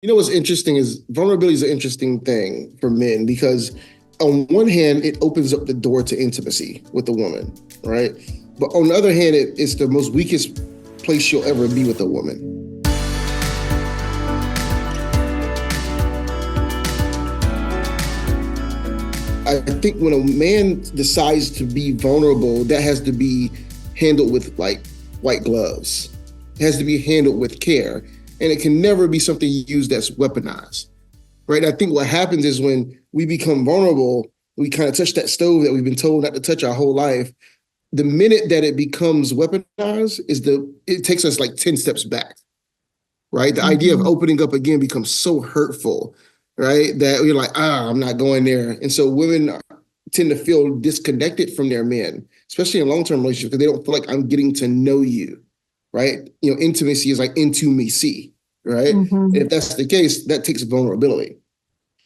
You know what's interesting is vulnerability is an interesting thing for men because on one hand, it opens up the door to intimacy with the woman, right? But on the other hand, it's the most weakest place you'll ever be with a woman. I think when a man decides to be vulnerable, that has to be handled with like white gloves. It has to be handled with care. And it can never be something used that's weaponized, right? I think what happens is when we become vulnerable, we kind of touch that stove that we've been told not to touch our whole life. The minute that it becomes weaponized it takes us like 10 steps back, right? The idea of opening up again becomes so hurtful, right? That you're like, I'm not going there. And so women tend to feel disconnected from their men, especially in long-term relationships, because they don't feel like I'm getting to know you, right? You know, intimacy is like into me see, right? And if that's the case, that takes vulnerability.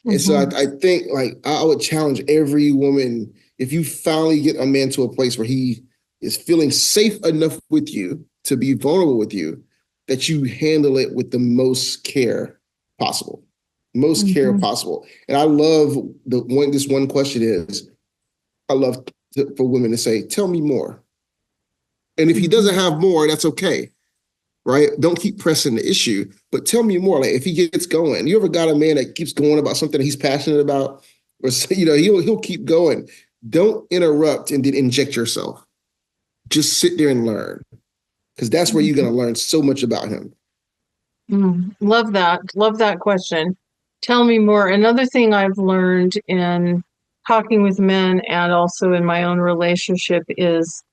And so I think like I would challenge every woman, if you finally get a man to a place where he is feeling safe enough with you to be vulnerable with you, that you handle it with the most care possible. Care possible. And I love this one question is, I love for women to say, tell me more. And if he doesn't have more, that's okay, right? Don't keep pressing the issue, but tell me more. Like if he gets going, you ever got a man that keeps going about something that he's passionate about, or he'll keep going. Don't interrupt and then inject yourself. Just sit there and learn, because that's where you're going to learn so much about him. Love that. Love that question. Tell me more. Another thing I've learned in talking with men and also in my own relationship is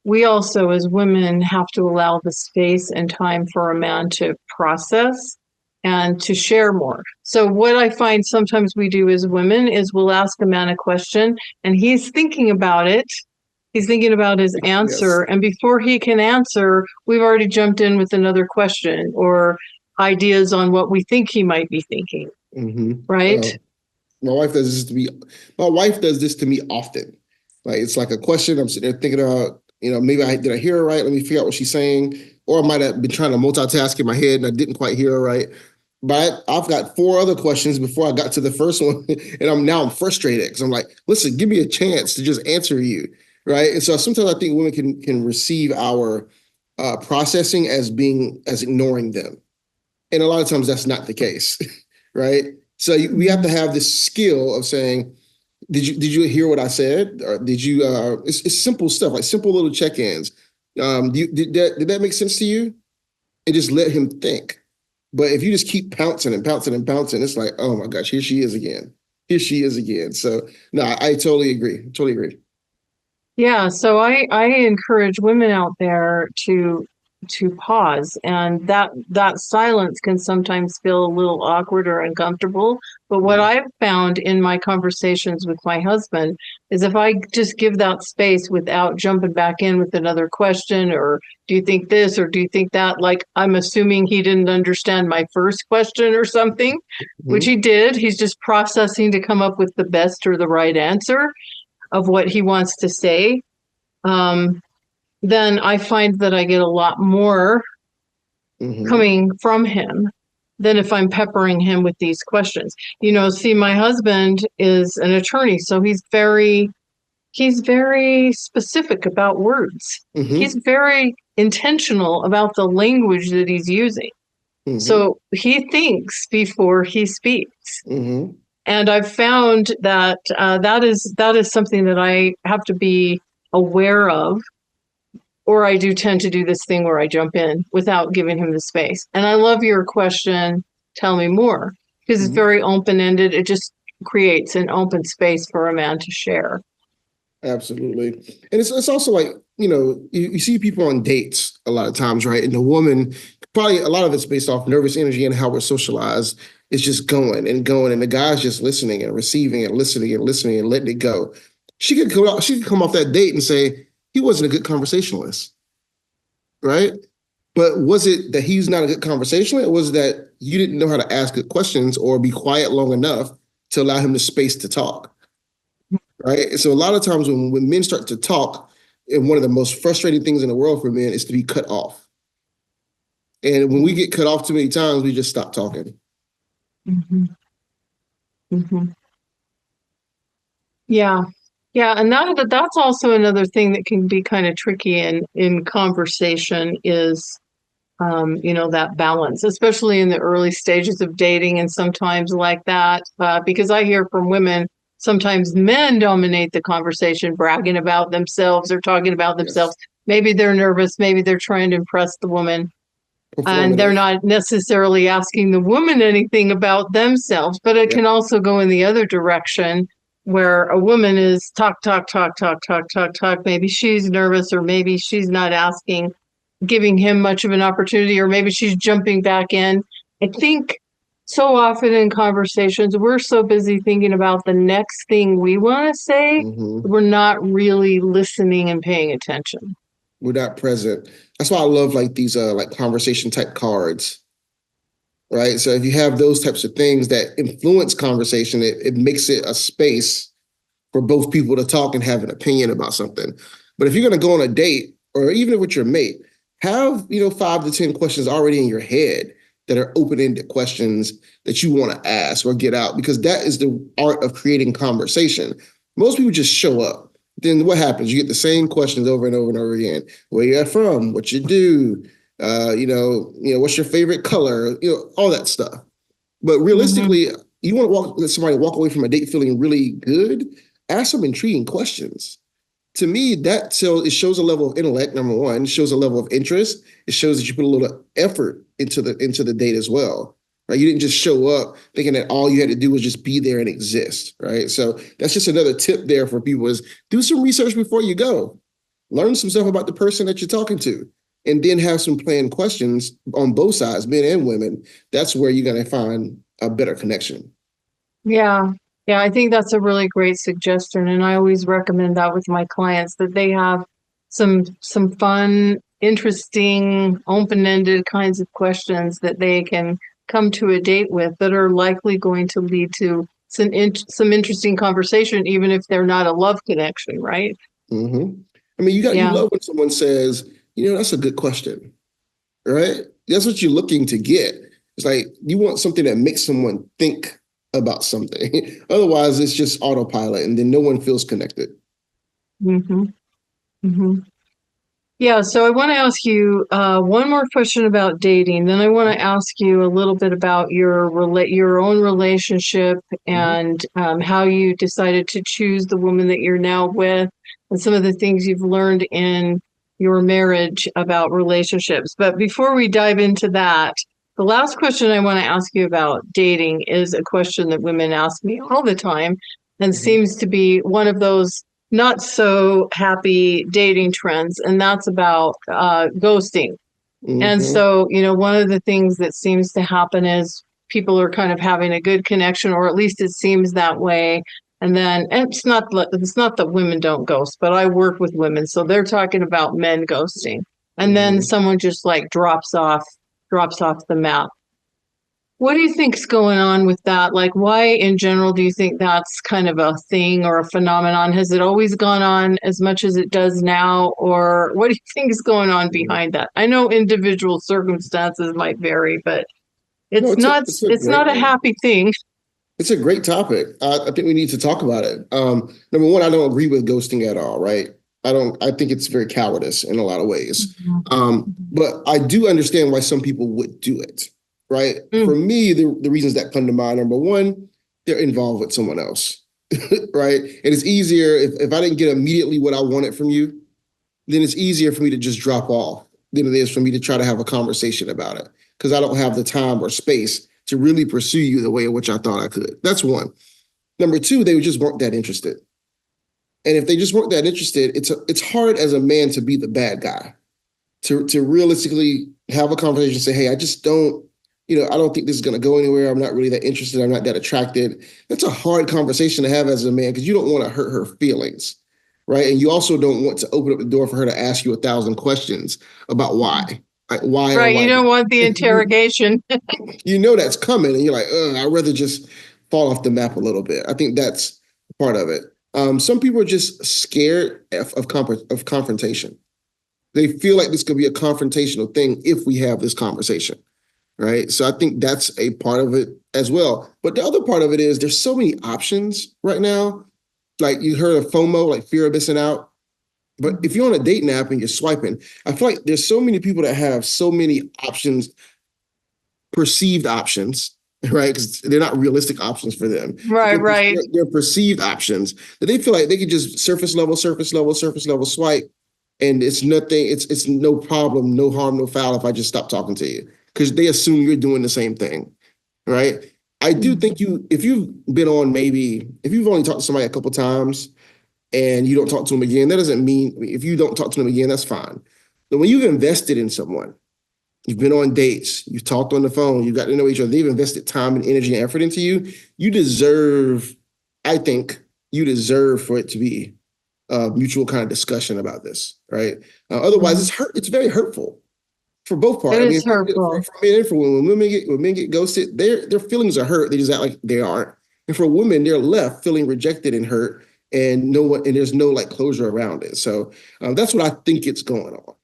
we also, as women, have to allow the space and time for a man to process and to share more. So what I find sometimes we do as women is we'll ask a man a question and he's thinking about it. He's thinking about his answer. Yes. And before he can answer, we've already jumped in with another question or ideas on what we think he might be thinking. Right? My wife does this to me often. Like it's like a question I'm sitting there thinking about, maybe did I hear her right? Let me figure out what she's saying. Or I might have been trying to multitask in my head and I didn't quite hear her right. But I've got 4 other questions before I got to the first one. And I'm frustrated because I'm like, listen, give me a chance to just answer you. Right. And so sometimes I think women can receive our processing as ignoring them. And a lot of times that's not the case. Right. So we have to have this skill of saying, did you hear what I said? Or did you, it's simple stuff, like simple little check-ins. Did that make sense to you? And just let him think. But if you just keep pouncing and pouncing and pouncing, it's like, oh my gosh, here she is again. So no, I totally agree. Yeah. So I encourage women out there to pause, and that silence can sometimes feel a little awkward or uncomfortable. But what I've found in my conversations with my husband is if I just give that space without jumping back in with another question, or do you think this, or do you think that, like I'm assuming he didn't understand my first question or something, which he did. He's just processing to come up with the best or the right answer of what he wants to say. Then I find that I get a lot more coming from him than if I'm peppering him with these questions. See, my husband is an attorney, so he's very specific about words. He's very intentional about the language that he's using. So he thinks before he speaks. And I've found that that is something that I have to be aware of. Or I do tend to do this thing where I jump in without giving him the space. And I love your question, tell me more, because it's very open-ended. It just creates an open space for a man to share. Absolutely. And it's also like, you see people on dates a lot of times, right? And the woman, probably a lot of it's based off nervous energy and how we're socialized, is just going and going. And the guy's just listening and receiving and listening and listening and letting it go. She could come off that date and say, he wasn't a good conversationalist, right? But was it that he's not a good conversationalist, or was it that you didn't know how to ask good questions or be quiet long enough to allow him the space to talk, right? And so a lot of times when men start to talk, and one of the most frustrating things in the world for men is to be cut off. And when we get cut off too many times, we just stop talking. Mm-hmm. Mm-hmm. Yeah. Yeah. And that's also another thing that can be kind of tricky in conversation is, that balance, especially in the early stages of dating and sometimes like that, because I hear from women, sometimes men dominate the conversation, bragging about themselves or talking about Yes. themselves. Maybe they're nervous, maybe they're trying to impress the woman, and they're Performative. not necessarily asking the woman anything about themselves. But it Yeah. can also go in the other direction where a woman is talk, talk, talk, talk, talk, talk, talk. Maybe she's nervous, or maybe she's not asking, giving him much of an opportunity, or maybe she's jumping back in. I think so often in conversations, we're so busy thinking about the next thing we want to say, Mm-hmm. we're not really listening and paying attention. We're not present. That's why I love like these like conversation type cards, right? So if you have those types of things that influence conversation, it makes it a space for both people to talk and have an opinion about something. But if you're going to go on a date or even with your mate, have 5 to 10 questions already in your head that are open-ended questions that you want to ask or get out, because that is the art of creating conversation. Most people just show up. Then what happens? You get the same questions over and over and over again. Where you from? What you do? What's your favorite color? All that stuff. But Mm-hmm. realistically, you want to let somebody walk away from a date feeling really good. Ask some intriguing questions. To me, it shows a level of intellect. Number one, it shows a level of interest. It shows that you put a little effort into the date as well. Right? You didn't just show up thinking that all you had to do was just be there and exist. Right? So that's just another tip there for people: is do some research before you go. Learn some stuff about the person that you're talking to, and then have some planned questions on both sides, men and women. That's where you're going to find a better connection. Yeah. Yeah, I think that's a really great suggestion. And I always recommend that with my clients, that they have some fun, interesting, open-ended kinds of questions that they can come to a date with that are likely going to lead to some interesting conversation, even if they're not a love connection, right? Mm-hmm. I mean, you Yeah. love when someone says, that's a good question, right? That's what you're looking to get. It's like you want something that makes someone think about something. Otherwise, it's just autopilot, and then no one feels connected. Mm-hmm. Mm-hmm. Yeah, so I want to ask you one more question about dating. Then I want to ask you a little bit about your own relationship Mm-hmm. and how you decided to choose the woman that you're now with, and some of the things you've learned in your marriage about relationships. But before we dive into that, the last question I want to ask you about dating is a question that women ask me all the time, and Mm-hmm. seems to be one of those not so happy dating trends, and that's about ghosting. And Mm-hmm. so, one of the things that seems to happen is people are kind of having a good connection, or at least it seems that way. And it's not that women don't ghost, but I work with women, so they're talking about men ghosting. And then Mm-hmm. someone just like drops off the map. What do you think's going on with that? Like, why in general do you think that's kind of a thing or a phenomenon? Has it always gone on as much as it does now? Or what do you think is going on behind that? I know individual circumstances might vary, but No, it's not it's a it's great not a one. happy thing. It's a great topic. I think we need to talk about it. Number one, I don't agree with ghosting at all, right? I don't. I think it's very cowardice in a lot of ways. Mhm. But I do understand why some people would do it, right? For Mm, me, the reasons that come to mind: number one, they're involved with someone else, right? And it's easier if I didn't get immediately what I wanted from you, then it's easier for me to just drop off than it is for me to try to have a conversation about it, because I don't have the time or space to really pursue you the way in which I thought I could. That's one. Number two, they just weren't that interested. And if they just weren't that interested, it's hard as a man to be the bad guy, to realistically have a conversation and say, hey, I just don't, I don't think this is going to go anywhere. I'm not really that interested. I'm not that attracted. That's a hard conversation to have as a man, because you don't want to hurt her feelings, right? And you also don't want to open up the door for her to ask you 1,000 questions about why. Like, why or right. You why don't not? want the interrogation. That's coming, and you're like, I'd rather just fall off the map a little bit. I think that's part of it. Some people are just scared of confrontation. They feel like this could be a confrontational thing if we have this conversation. right? So I think that's a part of it as well. But the other part of it is there's so many options right now. Like you heard of FOMO, like fear of missing out. But if you're on a dating app and you're swiping, I feel like there's so many people that have so many options, perceived options, right? Because they're not realistic options for them. Right. They're perceived options that they feel like they could just surface level swipe, and it's nothing. It's no problem, no harm, no foul if I just stop talking to you, because they assume you're doing the same thing, right? I do think if you've only talked to somebody a couple times and you don't talk to them again, that doesn't mean, if you don't talk to them again, that's fine. But when you've invested in someone, you've been on dates, you've talked on the phone, you've got to know each other, they've invested time and energy and effort into you, I think you deserve for it to be a mutual kind of discussion about this, right? Otherwise, it's very hurtful for both parties. It is hurtful. For men and for women. When men get ghosted, their feelings are hurt. They just act like they aren't. And for women, they're left feeling rejected and hurt, and there's no like closure around it. So that's what I think it's going on.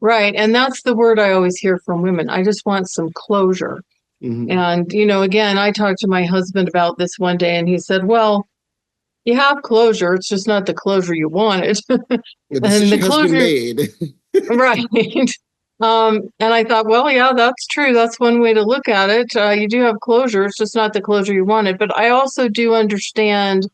Right. And that's the word I always hear from women. I just want some closure. Mm-hmm. And, again, I talked to my husband about this one day, and he said, well, you have closure. It's just not the closure you wanted. The decision has been made. Right. And I thought, well, yeah, that's true. That's one way to look at it. You do have closure. It's just not the closure you wanted. But I also do understand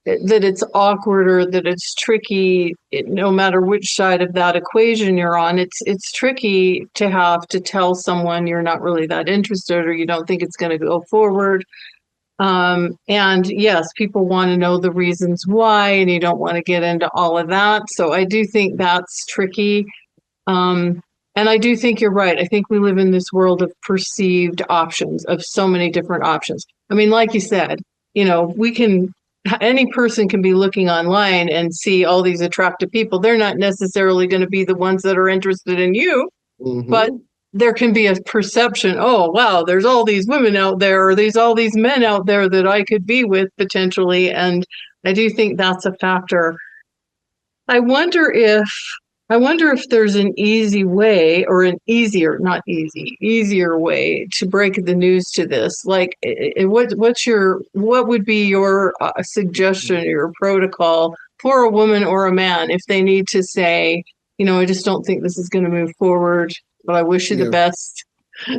that it's awkward or that it's tricky, no matter which side of that equation you're on. It's tricky to have to tell someone you're not really that interested or you don't think it's going to go forward. And yes, people want to know the reasons why, and you don't want to get into all of that. So I do think that's tricky. And I do think you're right. I think we live in this world of perceived options, of so many different options. I mean, like you said, any person can be looking online and see all these attractive people. They're not necessarily going to be the ones that are interested in you, but there can be a perception, oh, wow, there's all these women out there, or there's all these men out there that I could be with potentially. And I do think that's a factor. I wonder if there's an easy way, or an easier way to break the news to this. Like, what would be your suggestion or your protocol for a woman or a man if they need to say, I just don't think this is going to move forward, but I wish you the best. I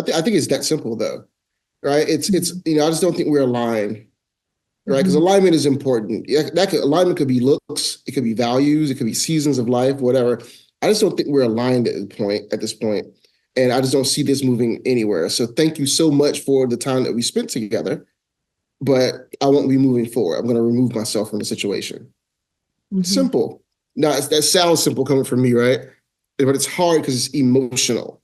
think it's that simple though, right? It's I just don't think we're aligned. Right, because alignment is important. Alignment could be looks, it could be values, it could be seasons of life, whatever. I just don't think we're aligned at this point, and I just don't see this moving anywhere. So thank you so much for the time that we spent together, but I won't be moving forward. I'm going to remove myself from the situation. Simple. Now that sounds simple coming from me, right? But it's hard because it's emotional.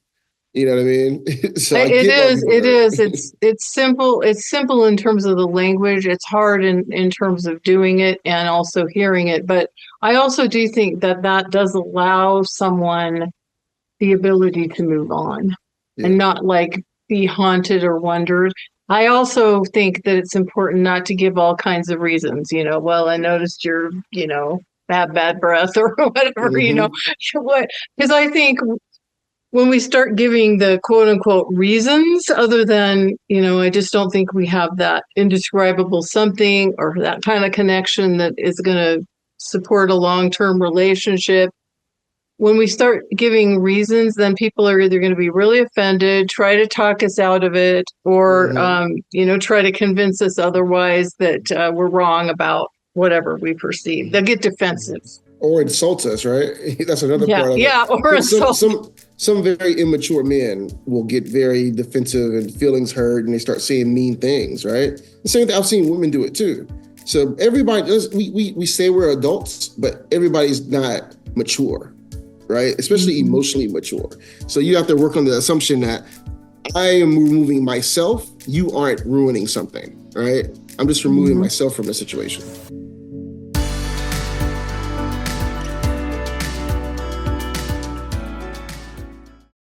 You know what I mean? So it is. It's simple. It's simple in terms of the language. It's hard in terms of doing it and also hearing it. But I also do think that does allow someone the ability to move on and not like be haunted or wondered. I also think that it's important not to give all kinds of reasons. Well, I noticed you're, bad breath or whatever, because I think when we start giving the quote unquote reasons other than, I just don't think we have that indescribable something or that kind of connection that is going to support a long-term relationship. When we start giving reasons, then people are either going to be really offended, try to talk us out of it, or, try to convince us otherwise that we're wrong about whatever we perceive. They'll get defensive. Or insult us, right? That's another part of it. Yeah, or insult. Some very immature men will get very defensive and feelings hurt, and they start saying mean things, right? The same thing, I've seen women do it too. So everybody does. We say we're adults, but everybody's not mature, right? Especially emotionally mature. So you have to work on the assumption that I am removing myself. You aren't ruining something, right? I'm just removing myself from the situation.